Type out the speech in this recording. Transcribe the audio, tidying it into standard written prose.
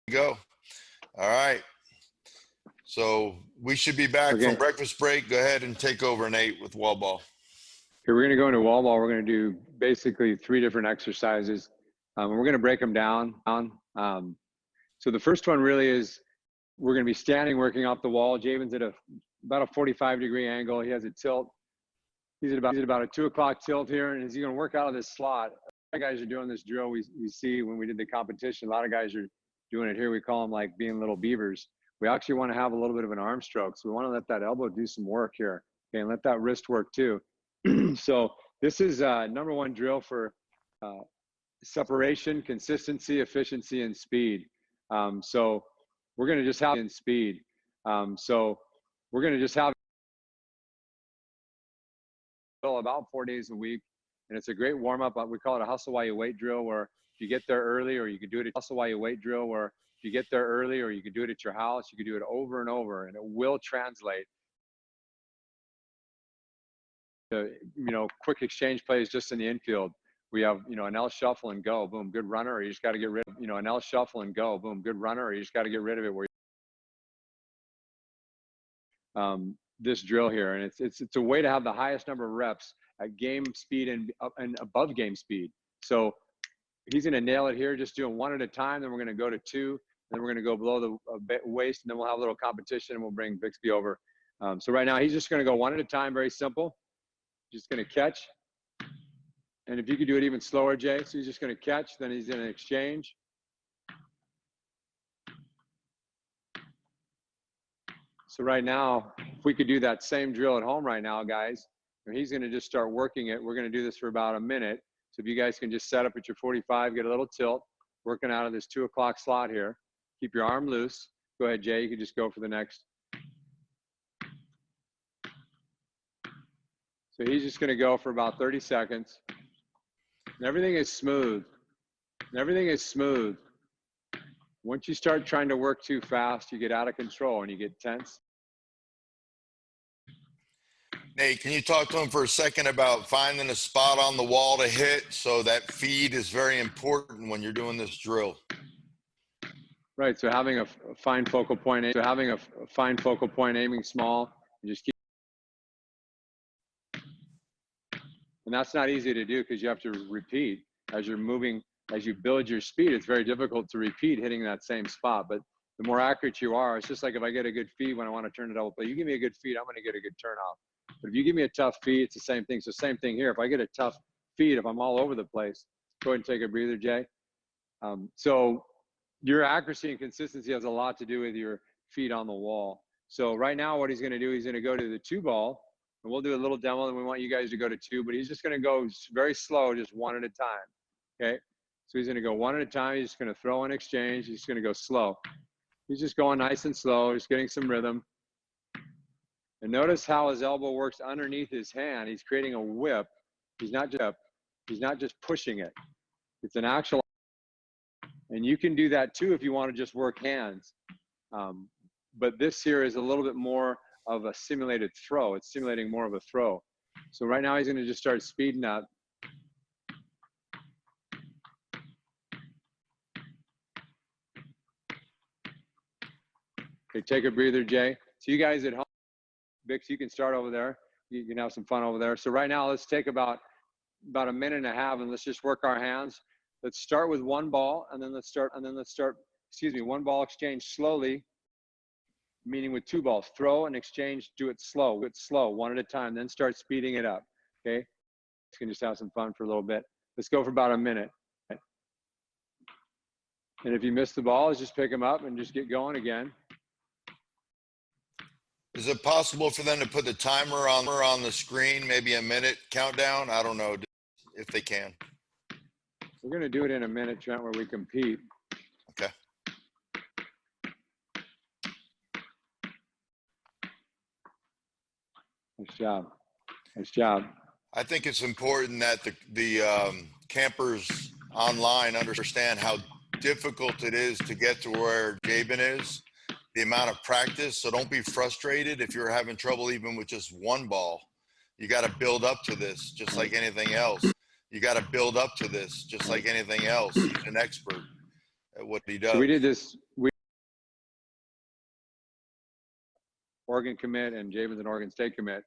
Go. All right. So we should be back from breakfast break. Go ahead and take over, Nate, with wall ball. Here, we're going to go into wall ball. We're going to do basically 3 different exercises. And we're going to break them down. So the first one really is we're going to be standing, working off the wall. Javen's at about a 45-degree angle. He has a tilt. He's at about a 2 o'clock tilt here, and he's going to work out of this slot. A lot of guys are doing this drill. We see when we did the competition, a lot of guys are doing it here. We call them like being little beavers. We actually want to have a little bit of an arm stroke. So we want to let that elbow do some work here. Okay, and let that wrist work too. So this is number 1 drill for separation, consistency, efficiency, and speed. So we're going to just have in speed. So we're going to just have about 4 days a week. And it's a great warm up. We call it a hustle while you wait drill, where if you get there early, or you can do it at hustle while you wait drill, where if you get there early, or you can do it at your house, you can do it over and over, and it will translate to, quick exchange plays just in the infield. We have, an L shuffle and go, boom, good runner, or you just got to get rid of, an L shuffle and go, boom, good runner, or you just got to get rid of it. Where this drill here, and it's a way to have the highest number of reps at game speed and above game speed. So he's going to nail it here, just doing 1 at a time. Then we're going to go to 2, then we're going to go below the waist, and then we'll have a little competition, and we'll bring Bixby over. So right now he's just going to go 1 at a time, very simple. Just going to catch. And if you could do it even slower, Jay. So he's just going to catch, then he's going to exchange. So right now, if we could do that same drill at home right now, guys, he's going to just start working it. We're going to do this for about a minute. So if you guys can just set up at your 45, get a little tilt, working out of this 2 o'clock slot here. Keep your arm loose. Go ahead, Jay. You can just go for the next. So he's just going to go for about 30 seconds. And everything is smooth. Everything is smooth. Once you start trying to work too fast, you get out of control and you get tense. Nate, can you talk to him for a second about finding a spot on the wall to hit? So that feed is very important when you're doing this drill. Right. So having a fine focal point, aiming small, and just keep. And that's not easy to do because you have to repeat as you're moving, as you build your speed. It's very difficult to repeat hitting that same spot. But the more accurate you are, it's just like if I get a good feed when I want to turn it double play, you give me a good feed, I'm going to get a good turn off. But if you give me a tough feed, it's the same thing. So same thing here. If I get a tough feed, if I'm all over the place, go ahead and take a breather, Jay. So your accuracy and consistency has a lot to do with your feet on the wall. So right now what he's going to do, he's going to go to the 2 ball. And we'll do a little demo, and we want you guys to go to 2, but he's just going to go very slow, just 1 at a time, okay? So he's going to go 1 at a time. He's just going to throw an exchange. He's going to go slow. He's just going nice and slow, just getting some rhythm. And notice how his elbow works underneath his hand. He's creating a whip. He's not just pushing it. It's an actual, and you can do that too if you want to just work hands. But this here is a little bit more of a simulated throw. It's simulating more of a throw. So right now he's going to just start speeding up. Okay, take a breather, Jay. So you guys at home, Bix, you can start over there. You can have some fun over there. So right now let's take about a minute and a half, and let's just work our hands. Let's start with 1 ball, and then let's start, 1 ball exchange slowly. Meaning with 2 balls, throw and exchange, do it slow, 1 at a time, then start speeding it up, okay? You can just have some fun for a little bit. Let's go for about a minute. And if you miss the balls, just pick them up and just get going again. Is it possible for them to put the timer on the screen, maybe a minute countdown? I don't know if they can. We're going to do it in a minute, Trent, where we compete. Okay. Nice job. Nice job. I think it's important that the campers online understand how difficult it is to get to where Jabin is, the amount of practice. So don't be frustrated if you're having trouble even with just 1 ball. You got to build up to this just like anything else. You got to build up to this just like anything else. He's an expert. at what he does. So we did this. Oregon commit and Jabin's an Oregon State commit.